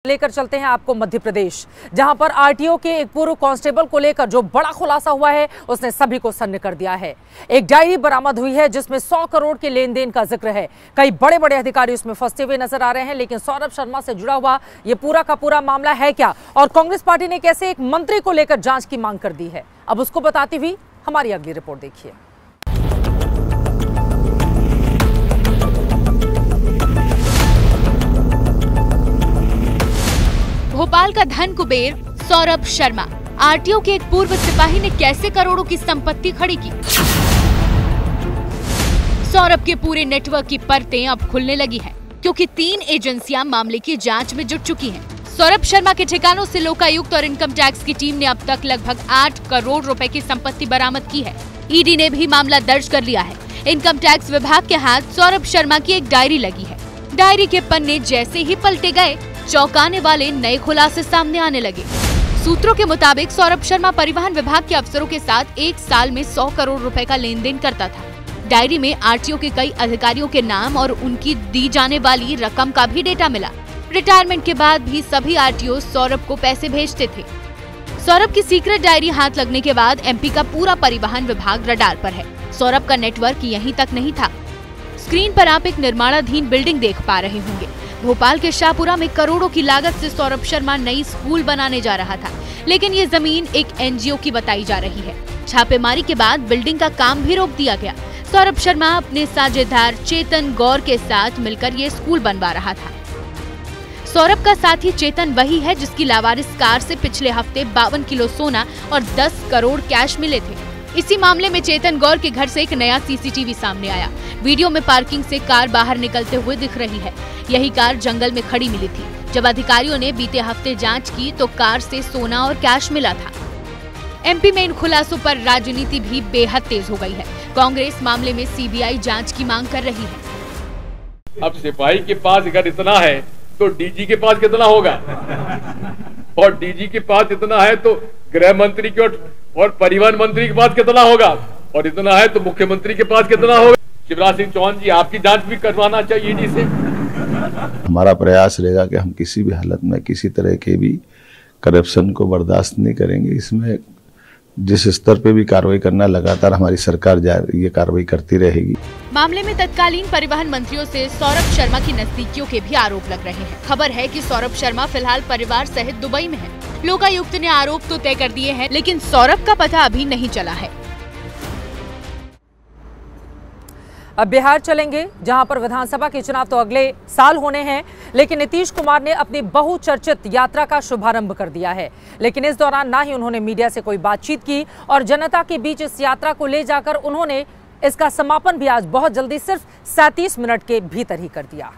लेकर चलते हैं आपको मध्य प्रदेश, जहां पर आरटीओ के एक पूर्व कांस्टेबल को लेकर जो बड़ा खुलासा हुआ है उसने सभी को सन्न कर दिया है। एक डायरी बरामद हुई है जिसमें 100 करोड़ के लेन देन का जिक्र है। कई बड़े बड़े अधिकारी उसमें फंसे हुए नजर आ रहे हैं, लेकिन सौरभ शर्मा से जुड़ा हुआ ये पूरा का पूरा मामला है क्या, और कांग्रेस पार्टी ने कैसे एक मंत्री को लेकर जांच की मांग कर दी है, अब उसको बताती हुई हमारी अगली रिपोर्ट देखिए। भोपाल का धन कुबेर सौरभ शर्मा, आरटीओ के एक पूर्व सिपाही ने कैसे करोड़ों की संपत्ति खड़ी की। सौरभ के पूरे नेटवर्क की परतें अब खुलने लगी हैं, क्योंकि 3 एजेंसियां मामले की जांच में जुट चुकी हैं। सौरभ शर्मा के ठिकानों से लोकायुक्त और इनकम टैक्स की टीम ने अब तक लगभग 8 करोड़ रुपए की संपत्ति बरामद की है। ईडी ने भी मामला दर्ज कर लिया है। इनकम टैक्स विभाग के हाथ सौरभ शर्मा की एक डायरी लगी है। डायरी के पन्ने जैसे ही पलटे गए, चौंकाने वाले नए खुलासे सामने आने लगे। सूत्रों के मुताबिक सौरभ शर्मा परिवहन विभाग के अफसरों के साथ एक साल में 100 करोड़ रुपए का लेन देन करता था। डायरी में आरटीओ के कई अधिकारियों के नाम और उनकी दी जाने वाली रकम का भी डेटा मिला। रिटायरमेंट के बाद भी सभी आरटीओ सौरभ को पैसे भेजते थे। सौरभ की सीक्रेट डायरी हाथ लगने के बाद एमपी का पूरा परिवहन विभाग रडार पर है। सौरभ का नेटवर्क यहीं तक नहीं था। स्क्रीन पर आप एक निर्माणाधीन बिल्डिंग देख पा रहे होंगे। भोपाल के शाहपुरा में करोड़ों की लागत से सौरभ शर्मा नई स्कूल बनाने जा रहा था, लेकिन ये जमीन एक एनजीओ की बताई जा रही है। छापेमारी के बाद बिल्डिंग का काम भी रोक दिया गया। सौरभ शर्मा अपने साझेदार चेतन गौर के साथ मिलकर ये स्कूल बनवा रहा था। सौरभ का साथी चेतन वही है जिसकी लावारिस कार से पिछले हफ्ते 52 किलो सोना और 10 करोड़ कैश मिले थे। इसी मामले में चेतन गौर के घर से एक नया सीसीटीवी सामने आया। वीडियो में पार्किंग से कार बाहर निकलते हुए दिख रही है। यही कार जंगल में खड़ी मिली थी। जब अधिकारियों ने बीते हफ्ते जांच की तो कार से सोना और कैश मिला था। एमपी में इन खुलासों पर राजनीति भी बेहद तेज हो गई है। कांग्रेस मामले में सीबीआई जांच की मांग कर रही है। अब सिपाही के पास अगर इतना है तो डीजी के पास कितना होगा, और डीजी के पास इतना है तो गृह मंत्री के और परिवहन मंत्री के पास कितना होगा, और इतना है तो मुख्यमंत्री के पास कितना होगा। शिवराज सिंह चौहान जी, आपकी जांच भी करवाना चाहिए ईडी से। हमारा प्रयास रहेगा कि हम किसी भी हालत में किसी तरह के भी करप्शन को बर्दाश्त नहीं करेंगे। इसमें जिस स्तर पे भी कार्रवाई करना, लगातार हमारी सरकार ये कार्रवाई करती रहेगी। मामले में तत्कालीन परिवहन मंत्रियों से सौरभ शर्मा की नजदीकियों के भी आरोप लग रहे हैं। खबर है कि सौरभ शर्मा फिलहाल परिवार सहित दुबई में है। लोकायुक्त ने आरोप तो तय कर दिए हैं, लेकिन सौरभ का पता अभी नहीं चला है। अब बिहार चलेंगे, जहां पर विधानसभा के चुनाव तो अगले साल होने हैं, लेकिन नीतीश कुमार ने अपनी बहुचर्चित यात्रा का शुभारंभ कर दिया है। लेकिन इस दौरान ना ही उन्होंने मीडिया से कोई बातचीत की, और जनता के बीच इस यात्रा को ले जाकर उन्होंने इसका समापन भी आज बहुत जल्दी सिर्फ 37 मिनट के भीतर ही कर दिया।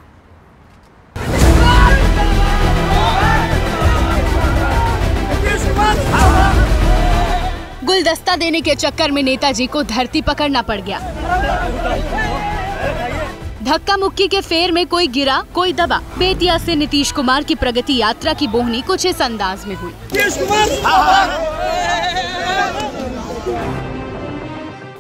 गुलदस्ता देने के चक्कर में नेताजी को धरती पकड़ना पड़ गया। धक्का मुक्की के फेर में कोई गिरा, कोई दबा। बेतिया से नीतीश कुमार की प्रगति यात्रा की बोहनी कुछ इस अंदाज में हुई।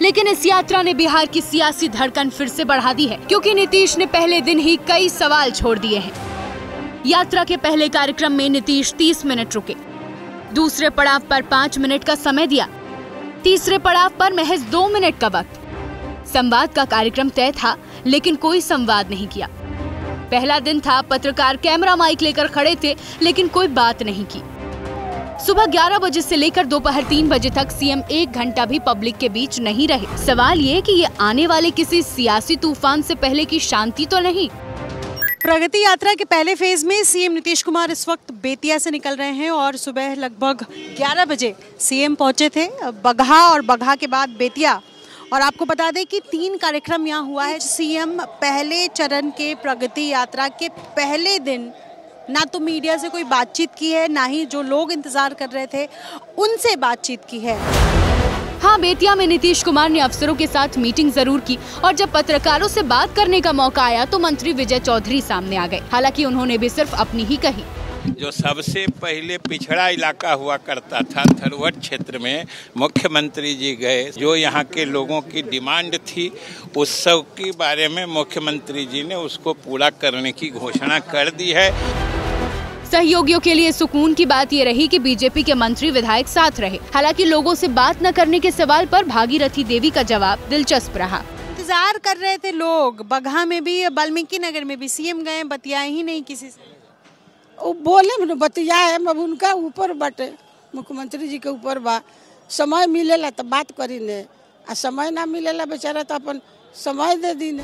लेकिन इस यात्रा ने बिहार की सियासी धड़कन फिर से बढ़ा दी है, क्योंकि नीतीश ने पहले दिन ही कई सवाल छोड़ दिए हैं। यात्रा के पहले कार्यक्रम में नीतीश 30 मिनट रुके, दूसरे पड़ाव पर 5 मिनट का समय दिया, तीसरे पड़ाव पर महज 2 मिनट का वक्त। संवाद का कार्यक्रम तय था, लेकिन कोई संवाद नहीं किया। पहला दिन था, पत्रकार कैमरा माइक लेकर खड़े थे, लेकिन कोई बात नहीं की। सुबह 11 बजे से लेकर दोपहर 3 बजे तक सीएम 1 घंटा भी पब्लिक के बीच नहीं रहे। सवाल ये कि ये आने वाले किसी सियासी तूफान से पहले की शांति तो नहीं। प्रगति यात्रा के पहले फेज में सीएम नीतीश कुमार इस वक्त बेतिया से निकल रहे हैं, और सुबह लगभग 11 बजे सीएम पहुंचे थे बगहा, और बगहा के बाद बेतिया। और आपको बता दें कि 3 कार्यक्रम यहाँ हुआ है। सीएम पहले चरण के प्रगति यात्रा के पहले दिन ना तो मीडिया से कोई बातचीत की है, ना ही जो लोग इंतजार कर रहे थे उनसे बातचीत की है। हाँ, बेतिया में नीतीश कुमार ने अफसरों के साथ मीटिंग जरूर की, और जब पत्रकारों से बात करने का मौका आया तो मंत्री विजय चौधरी सामने आ गए। हालांकि उन्होंने भी सिर्फ अपनी ही कही। जो सबसे पहले पिछड़ा इलाका हुआ करता था, थरवट क्षेत्र में मुख्यमंत्री जी गए। जो यहाँ के लोगों की डिमांड थी, उस सब के बारे में मुख्यमंत्री जी ने उसको पूरा करने की घोषणा कर दी है। सहयोगियों के लिए सुकून की बात ये रही कि बीजेपी के मंत्री विधायक साथ रहे। हालांकि लोगों से बात न करने के सवाल पर भागीरथी देवी का जवाब दिलचस्प रहा। इंतजार कर रहे थे लोग, बगहा में भी वाल्मीकि नगर में भी सीएम गए, बतियाए ही नहीं किसी से। वो बोले बतिया है, अब उनका ऊपर बाटे, मुख्यमंत्री जी के ऊपर बा। समय मिलेला तो बात करी ने, आ समय ना मिलेला बेचारा तो अपन समय दे दी ने।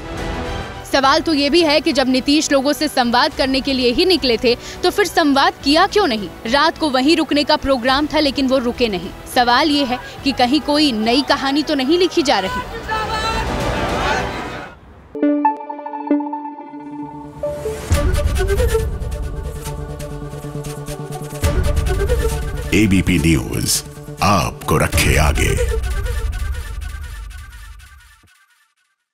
सवाल तो ये भी है कि जब नीतीश लोगों से संवाद करने के लिए ही निकले थे तो फिर संवाद किया क्यों नहीं? रात को वहीं रुकने का प्रोग्राम था लेकिन वो रुके नहीं। सवाल ये है कि कहीं कोई नई कहानी तो नहीं लिखी जा रही। ABP न्यूज़ आपको रखे आगे।